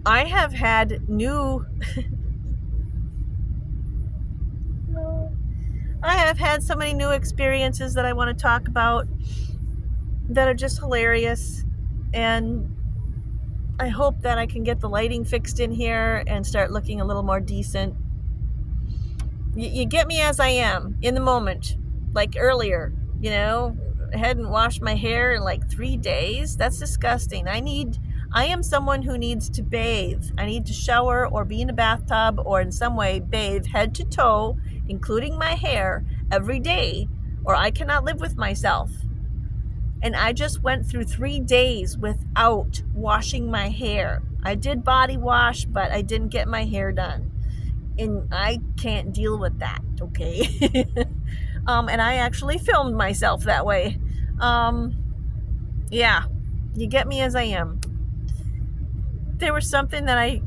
I have had new I have had so many new experiences that I want to talk about that are just hilarious, and I hope that I can get the lighting fixed in here and start looking a little more decent. You get me as I am in the moment, like earlier, I hadn't washed my hair in like 3 days. That's disgusting. I am someone who needs to bathe. I need to shower or be in a bathtub or in some way bathe head to toe, including my hair, every day, or I cannot live with myself. And I just went through 3 days without washing my hair. I did body wash, but I didn't get my hair done. And I can't deal with that, okay? And I actually filmed myself that way. Yeah, you get me as I am. There was something that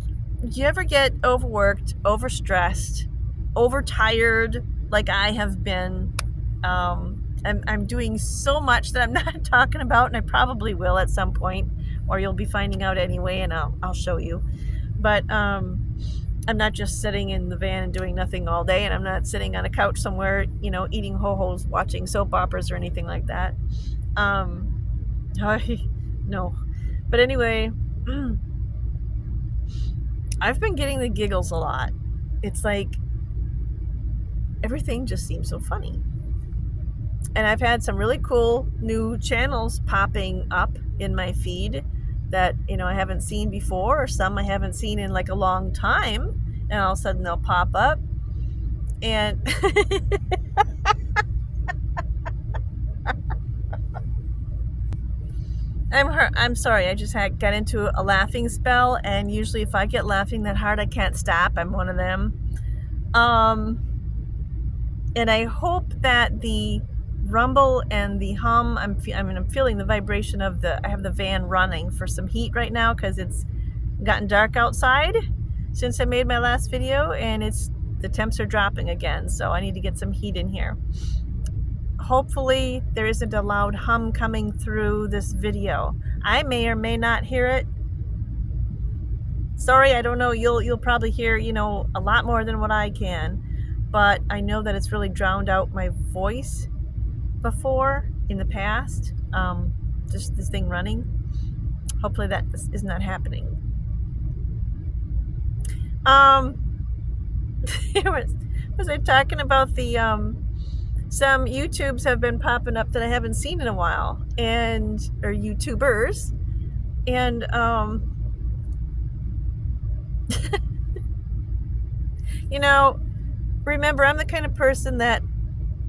you ever get overworked, overstressed, overtired, like I have been? I'm doing so much that I'm not talking about, and I probably will at some point, or you'll be finding out anyway, and I'll show you. But I'm not just sitting in the van and doing nothing all day, and I'm not sitting on a couch somewhere, eating ho-hos, watching soap operas or anything like that. No. But anyway, I've been getting the giggles a lot. It's like everything just seems so funny. And I've had some really cool new channels popping up in my feed that, I haven't seen before, or some I haven't seen in like a long time. And all of a sudden they'll pop up. And I'm sorry, I just got into a laughing spell, and usually if I get laughing that hard, I can't stop. I'm one of them. And I hope that the rumble and the hum, I'm feeling the vibration of I have the van running for some heat right now because it's gotten dark outside since I made my last video, and the temps are dropping again, so I need to get some heat in here. Hopefully there isn't a loud hum coming through this video. I may or may not hear it. Sorry, I don't know. You'll probably hear, a lot more than what I can, but I know that it's really drowned out my voice before in the past. Just this thing running. Hopefully that is not happening. Was I talking about the some YouTubes have been popping up that I haven't seen in a while, or YouTubers, and remember, I'm the kind of person that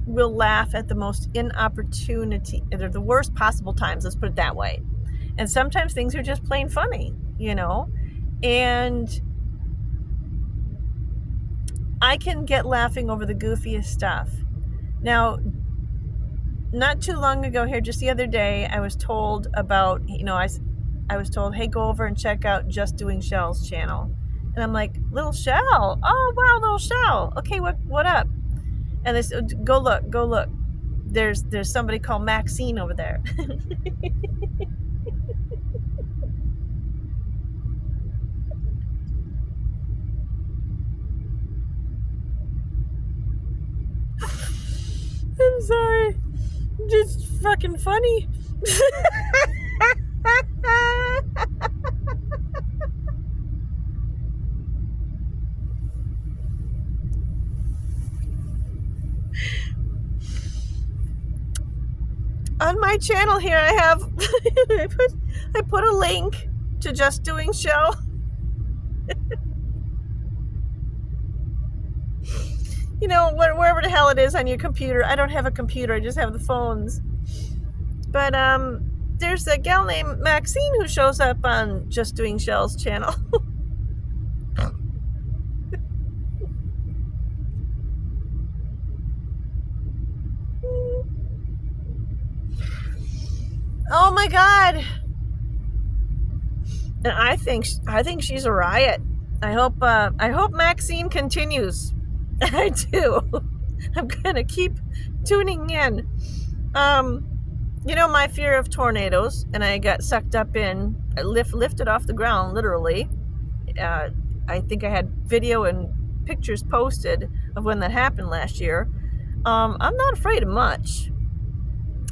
will laugh at the most inopportunity, or the worst possible times, let's put it that way. And sometimes things are just plain funny, and I can get laughing over the goofiest stuff. Now, not too long ago here, just the other day, I was told about, I was told, hey, go over and check out Just Doing Shell's channel. And I'm like, Little Shell? Oh, wow, Little Shell. Okay, what up? And they said, go look. There's somebody called Maxine over there. I'm sorry. Just fucking funny. On my channel here, I have I put a link to Just Doing Show. Wherever the hell it is on your computer. I don't have a computer, I just have the phones. But there's a gal named Maxine who shows up on Just Doing Shell's channel. Oh my God. And I think she's a riot. I hope Maxine continues. I do. I'm gonna keep tuning in. my fear of tornadoes, and I got sucked up in, lifted off the ground, literally. I think I had video and pictures posted of when that happened last year. I'm not afraid of much.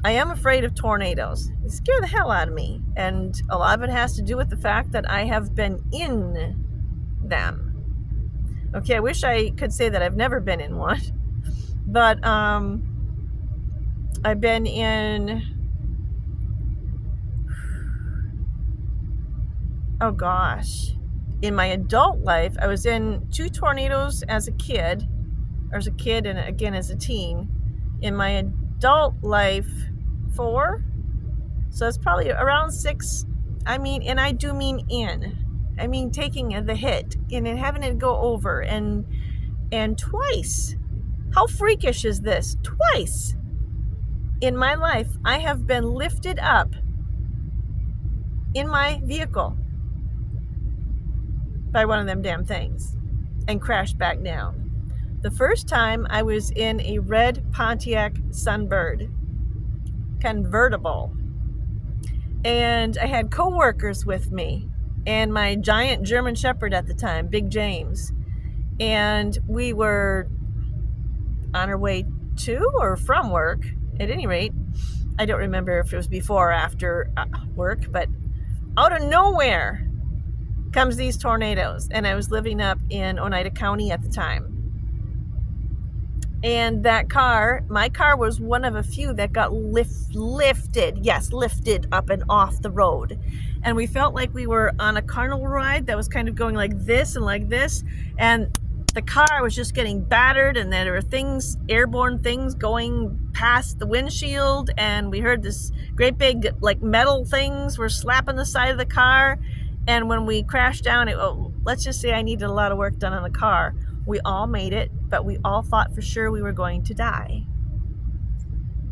I am afraid of tornadoes. They scare the hell out of me. And a lot of it has to do with the fact that I have been in them. Okay, I wish I could say that I've never been in one. But I've been in, oh gosh, in my adult life, I was in 2 tornadoes as a kid, and again as a teen. In my adult life, 4. So it's probably around 6. I mean, and I do mean in. I mean taking the hit and then having it go over, and twice. How freakish is this? Twice in my life, I have been lifted up in my vehicle by one of them damn things and crashed back down. The first time I was in a red Pontiac Sunbird convertible, and I had co-workers with me and my giant German Shepherd at the time, Big James, and we were on our way to or from work. At any rate, I don't remember if it was before or after work, but out of nowhere comes these tornadoes, and I was living up in Oneida County at the time. And that car, my car, was one of a few that got lifted up and off the road. And we felt like we were on a carnival ride that was kind of going like this and like this. And the car was just getting battered, and there were things, airborne things going past the windshield. And we heard this great big, like, metal things were slapping the side of the car. And when we crashed down, let's just say I needed a lot of work done on the car. We all made it, but we all thought for sure we were going to die.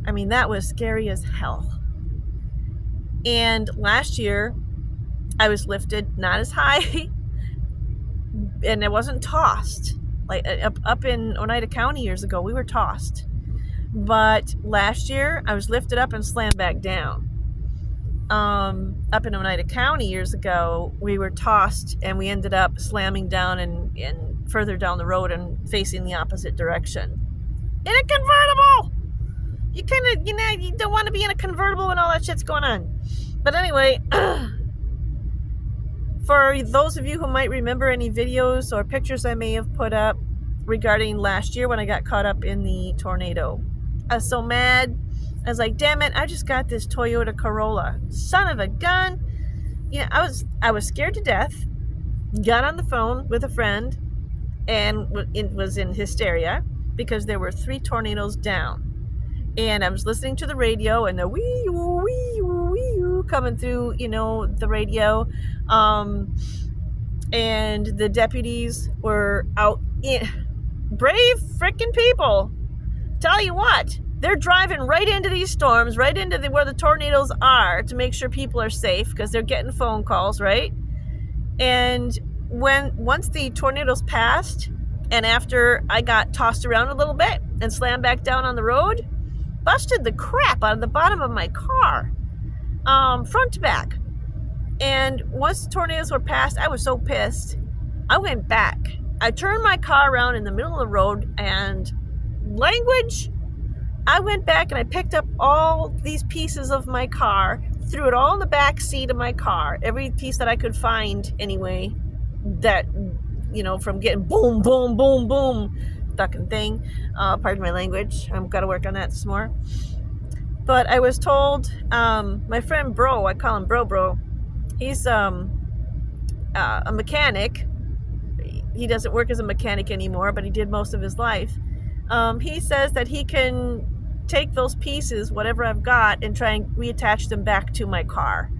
I mean, that was scary as hell. And last year, I was lifted not as high, and it wasn't tossed. Like up in Oneida County years ago, we were tossed. But last year, I was lifted up and slammed back down. Up in Oneida County years ago, we were tossed, and we ended up slamming down and further down the road and facing the opposite direction in a convertible. You kind of, you don't want to be in a convertible when all that shit's going on. But anyway, for those of you who might remember any videos or pictures I may have put up regarding last year when I got caught up in the tornado, I was so mad. I was like, damn it, I just got this Toyota Corolla. Son of a gun. I was scared to death. Got on the phone with a friend and it was in hysteria because there were 3 tornadoes down. And I was listening to the radio, and the wee wee wee coming through, the radio. And the deputies were out. Brave freaking people. Tell you what, they're driving right into these storms, right into where the tornadoes are, to make sure people are safe, because they're getting phone calls, right? And once the tornadoes passed, and after I got tossed around a little bit and slammed back down on the road, busted the crap out of the bottom of my car, front to back. And once the tornadoes were passed, I was so pissed. I went back. I turned my car around in the middle of the road, and I went back and I picked up all these pieces of my car, threw it all in the back seat of my car, every piece that I could find anyway, that, from getting boom, boom, boom, boom, fucking thing. Pardon my language. I've got to work on that some more. But I was told, my friend Bro, I call him Bro, he's a mechanic. He doesn't work as a mechanic anymore, but he did most of his life. He says that he can take those pieces, whatever I've got, and try and reattach them back to my car.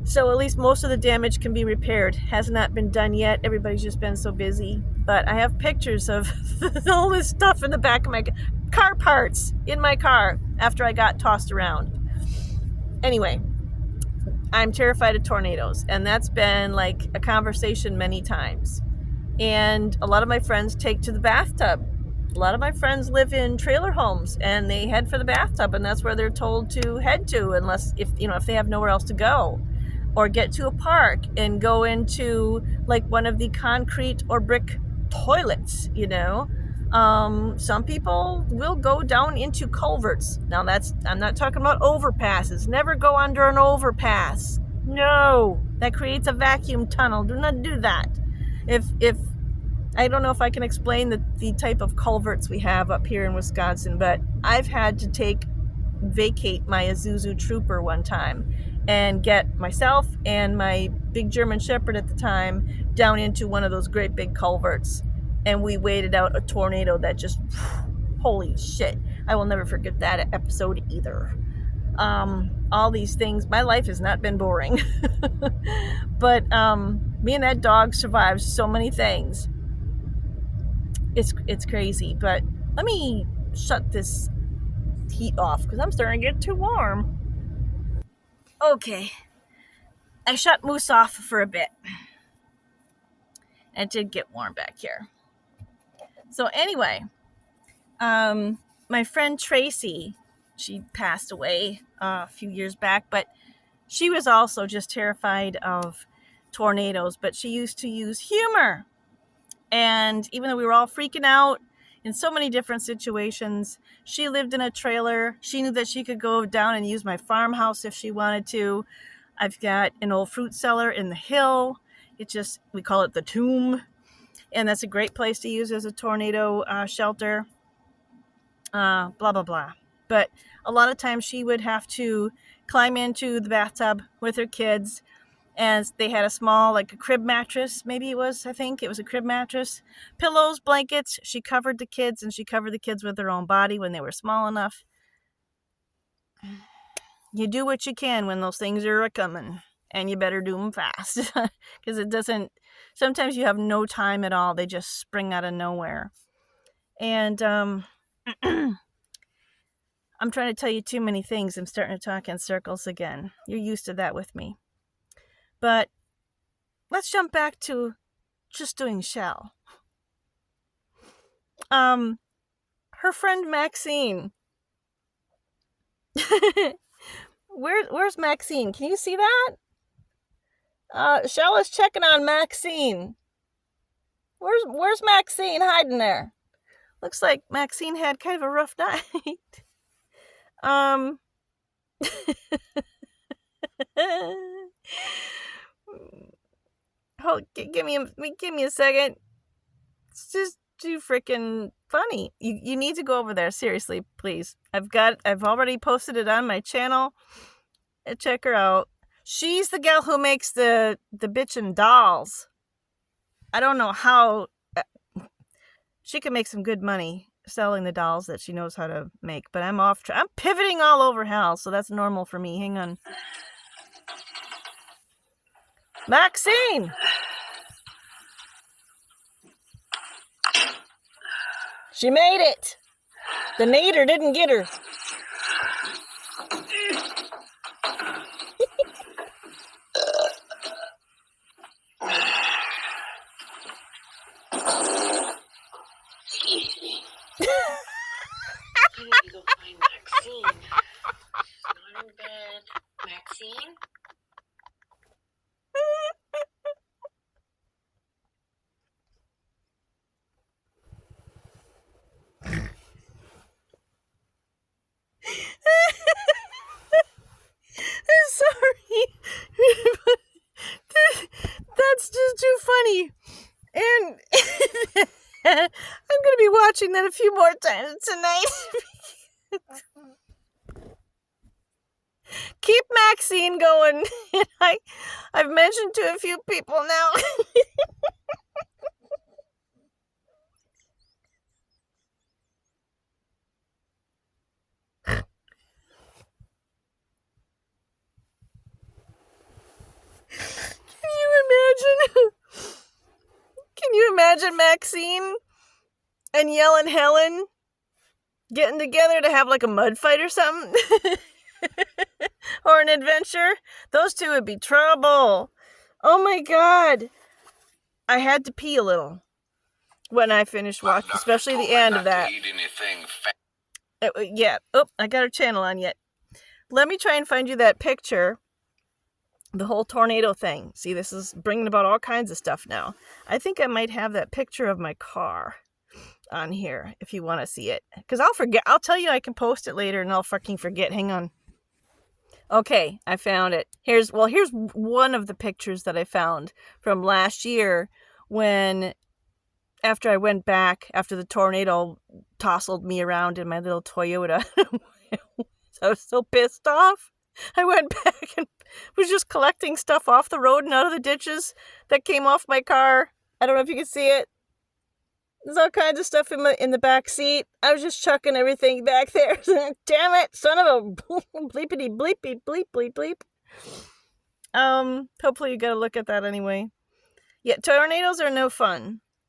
So at least most of the damage can be repaired. Has not been done yet. Everybody's just been so busy. But I have pictures of all this stuff in the back of my car, parts in my car after I got tossed around. Anyway, I'm terrified of tornadoes, and that's been like a conversation many times. And a lot of my friends take to the bathtub A lot of my friends live in trailer homes, and they head for the bathtub, and that's where they're told to head to, unless if they have nowhere else to go, or get to a park and go into like one of the concrete or brick toilets. Some people will go down into culverts. Now I'm not talking about overpasses. Never go under an overpass. No, that creates a vacuum tunnel. Do not do that. If I don't know if I can explain the type of culverts we have up here in Wisconsin, but I've had to vacate my Isuzu Trooper one time and get myself and my big German Shepherd at the time down into one of those great big culverts, and we waited out a tornado that just, holy shit, I will never forget that episode either. All these things, my life has not been boring. But me and that dog survived so many things. It's crazy. But let me shut this heat off because I'm starting to get too warm. Okay, I shut Moose off for a bit. It did get warm back here. So anyway, my friend Tracy, she passed away a few years back, but she was also just terrified of tornadoes, but she used to use humor. And even though we were all freaking out in so many different situations, she lived in a trailer. She knew that she could go down and use my farmhouse if she wanted to. I've got an old fruit cellar in the hill. We call it the tomb. And that's a great place to use as a tornado shelter. Blah, blah, blah. But a lot of times she would have to climb into the bathtub with her kids, and they had a small, like a crib mattress, I think it was a crib mattress, pillows, blankets. She covered the kids, and she covered the kids with her own body when they were small enough. You do what you can when those things are coming, and you better do them fast, because sometimes you have no time at all. They just spring out of nowhere. And I'm trying to tell you too many things. I'm starting to talk in circles again. You're used to that with me. But let's jump back to just doing Shell. Her friend Maxine. Where's Maxine? Can you see that? Shell is checking on Maxine. Where's Maxine hiding there? Looks like Maxine had kind of a rough night. Give me a second. It's just too freaking funny. You need to go over there, seriously, please. I've already posted it on my channel. Check her out. She's the gal who makes the bitchin' dolls. I don't know how she can make some good money selling the dolls that she knows how to make, but I'm off track. I'm pivoting all over hell, so that's normal for me. Hang on. Maxine! She made it! The nader didn't get her. I need to go find Maxine. She's not in bed. Maxine? I'm sorry. That's just too funny. And I'm going to be watching that a few more times tonight. Keep Maxine going. I've mentioned to a few people now. Can you imagine Maxine and Yellen Helen getting together to have like a mud fight or something? Or an adventure? Those two would be trouble. Oh my God. I had to pee a little. when I finish watching, especially the end of that. Yeah. Oh, I got her channel on yet. Let me try and find you that picture. The whole tornado thing. See, this is bringing about all kinds of stuff now. I think I might have that picture of my car on here if you want to see it. Because I'll forget. I'll tell you I can post it later and I'll fucking forget. Hang on. Okay, I found it. Here's one of the pictures that I found from last year when, after I went back, after the tornado tousled me around in my little Toyota. I was so pissed off. I went back and was just collecting stuff off the road and out of the ditches that came off my car. I don't know if you can see it. There's all kinds of stuff in the back seat. I was just chucking everything back there. Damn it, son of a bleepity bleepy bleep bleep bleep. Hopefully you got to look at that anyway. Yeah, tornadoes are no fun.